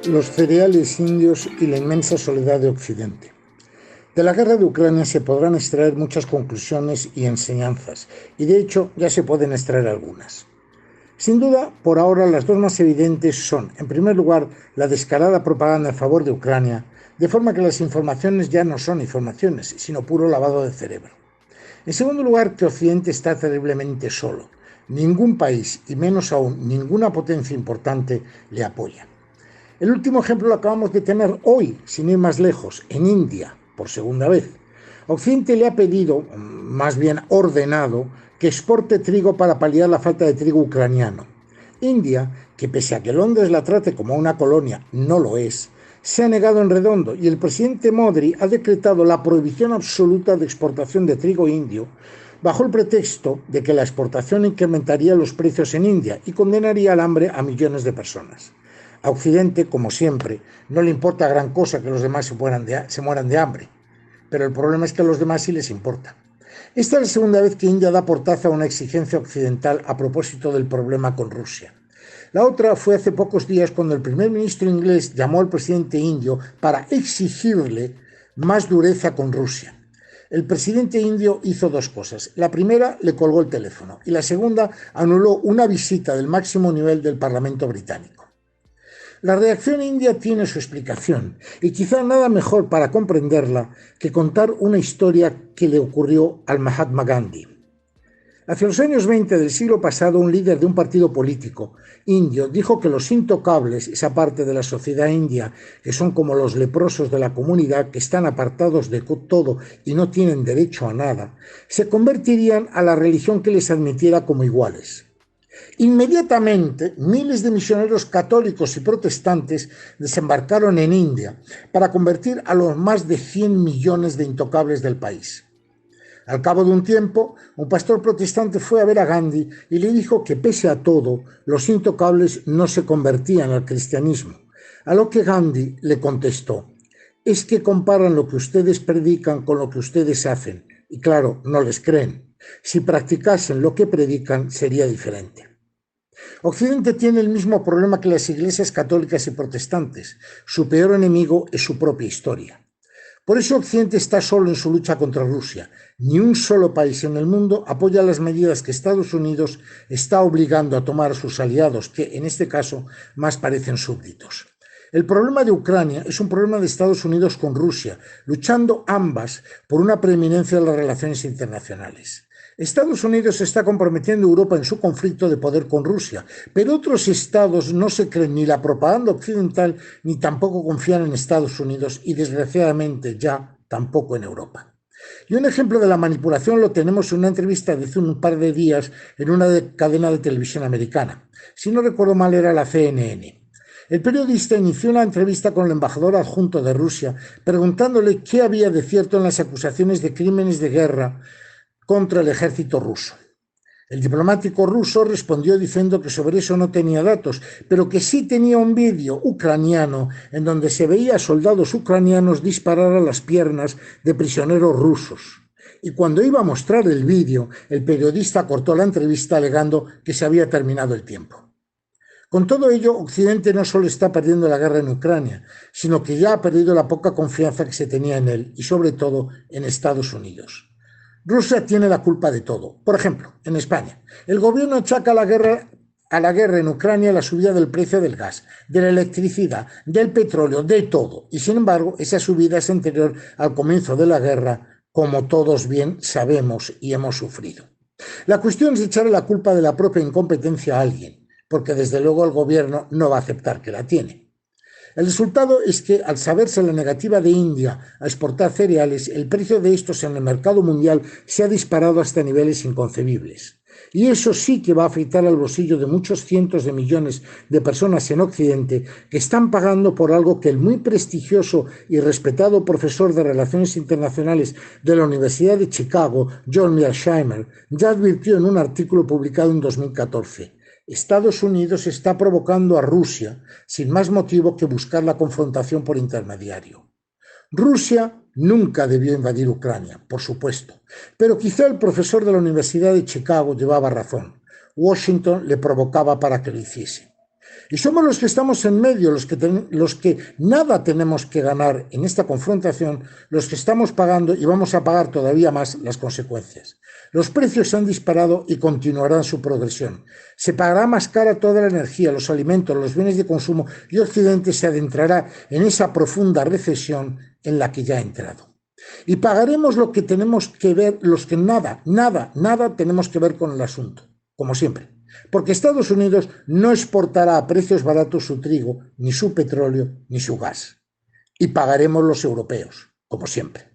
Los cereales indios y la inmensa soledad de Occidente. De la guerra de Ucrania se podrán extraer muchas conclusiones y enseñanzas, y de hecho ya se pueden extraer algunas. Sin duda, por ahora las dos más evidentes son, en primer lugar, la descarada propaganda en favor de Ucrania, de forma que las informaciones ya no son informaciones, sino puro lavado de cerebro. En segundo lugar, que Occidente está terriblemente solo. Ningún país, y menos aún ninguna potencia importante, le apoya. El último ejemplo lo acabamos de tener hoy, sin ir más lejos, en India, por segunda vez. Occidente le ha pedido, más bien ordenado, que exporte trigo para paliar la falta de trigo ucraniano. India, que pese a que Londres la trate como una colonia, no lo es, se ha negado en redondo y el presidente Modi ha decretado la prohibición absoluta de exportación de trigo indio bajo el pretexto de que la exportación incrementaría los precios en India y condenaría al hambre a millones de personas. A Occidente, como siempre, no le importa gran cosa que los demás se mueran de hambre, pero el problema es que a los demás sí les importa. Esta es la segunda vez que India da portazo a una exigencia occidental a propósito del problema con Rusia. La otra fue hace pocos días cuando el primer ministro inglés llamó al presidente indio para exigirle más dureza con Rusia. El presidente indio hizo dos cosas. La primera, le colgó el teléfono, y la segunda, anuló una visita del máximo nivel del Parlamento británico. La reacción india tiene su explicación, y quizá nada mejor para comprenderla que contar una historia que le ocurrió al Mahatma Gandhi. Hacia los años 20 del siglo pasado, un líder de un partido político indio dijo que los intocables, esa parte de la sociedad india que son como los leprosos de la comunidad, que están apartados de todo y no tienen derecho a nada, se convertirían a la religión que les admitiera como iguales. Inmediatamente, miles de misioneros católicos y protestantes desembarcaron en India para convertir a los más de 100 millones de intocables del país. Al cabo de un tiempo, un pastor protestante fue a ver a Gandhi y le dijo que pese a todo, los intocables no se convertían al cristianismo. A lo que Gandhi le contestó: es que comparan lo que ustedes predican con lo que ustedes hacen, y claro, no les creen. Si practicasen lo que predican, sería diferente. Occidente tiene el mismo problema que las iglesias católicas y protestantes. Su peor enemigo es su propia historia. Por eso Occidente está solo en su lucha contra Rusia. Ni un solo país en el mundo apoya las medidas que Estados Unidos está obligando a tomar a sus aliados, que en este caso más parecen súbditos. El problema de Ucrania es un problema de Estados Unidos con Rusia, luchando ambas por una preeminencia de las relaciones internacionales. Estados Unidos está comprometiendo a Europa en su conflicto de poder con Rusia, pero otros estados no se creen ni la propaganda occidental ni tampoco confían en Estados Unidos y desgraciadamente ya tampoco en Europa. Y un ejemplo de la manipulación lo tenemos en una entrevista de hace un par de días en una cadena de televisión americana. Si no recuerdo mal, era la CNN. El periodista inició una entrevista con el embajador adjunto de Rusia preguntándole qué había de cierto en las acusaciones de crímenes de guerra contra el ejército ruso. El diplomático ruso respondió diciendo que sobre eso no tenía datos, pero que sí tenía un vídeo ucraniano en donde se veía a soldados ucranianos disparar a las piernas de prisioneros rusos. Y cuando iba a mostrar el vídeo, el periodista cortó la entrevista alegando que se había terminado el tiempo. Con todo ello, Occidente no solo está perdiendo la guerra en Ucrania, sino que ya ha perdido la poca confianza que se tenía en él y sobre todo en Estados Unidos. Rusia tiene la culpa de todo. Por ejemplo, en España, el gobierno achaca a la guerra en Ucrania la subida del precio del gas, de la electricidad, del petróleo, de todo. Y sin embargo, esa subida es anterior al comienzo de la guerra, como todos bien sabemos y hemos sufrido. La cuestión es echarle la culpa de la propia incompetencia a alguien, porque desde luego el gobierno no va a aceptar que la tiene. El resultado es que, al saberse la negativa de India a exportar cereales, el precio de estos en el mercado mundial se ha disparado hasta niveles inconcebibles. Y eso sí que va a afectar al bolsillo de muchos cientos de millones de personas en Occidente que están pagando por algo que el muy prestigioso y respetado profesor de Relaciones Internacionales de la Universidad de Chicago, John Mearsheimer, ya advirtió en un artículo publicado en 2014. Estados Unidos está provocando a Rusia sin más motivo que buscar la confrontación por intermediario. Rusia nunca debió invadir Ucrania, por supuesto, pero quizá el profesor de la Universidad de Chicago llevaba razón. Washington le provocaba para que lo hiciese. Y somos los que estamos en medio, los que nada tenemos que ganar en esta confrontación, los que estamos pagando y vamos a pagar todavía más las consecuencias. Los precios se han disparado y continuarán su progresión. Se pagará más cara toda la energía, los alimentos, los bienes de consumo y Occidente se adentrará en esa profunda recesión en la que ya ha entrado. Y pagaremos lo que tenemos que ver, los que nada tenemos que ver con el asunto, como siempre. Porque Estados Unidos no exportará a precios baratos su trigo, ni su petróleo, ni su gas. Y pagaremos los europeos, como siempre.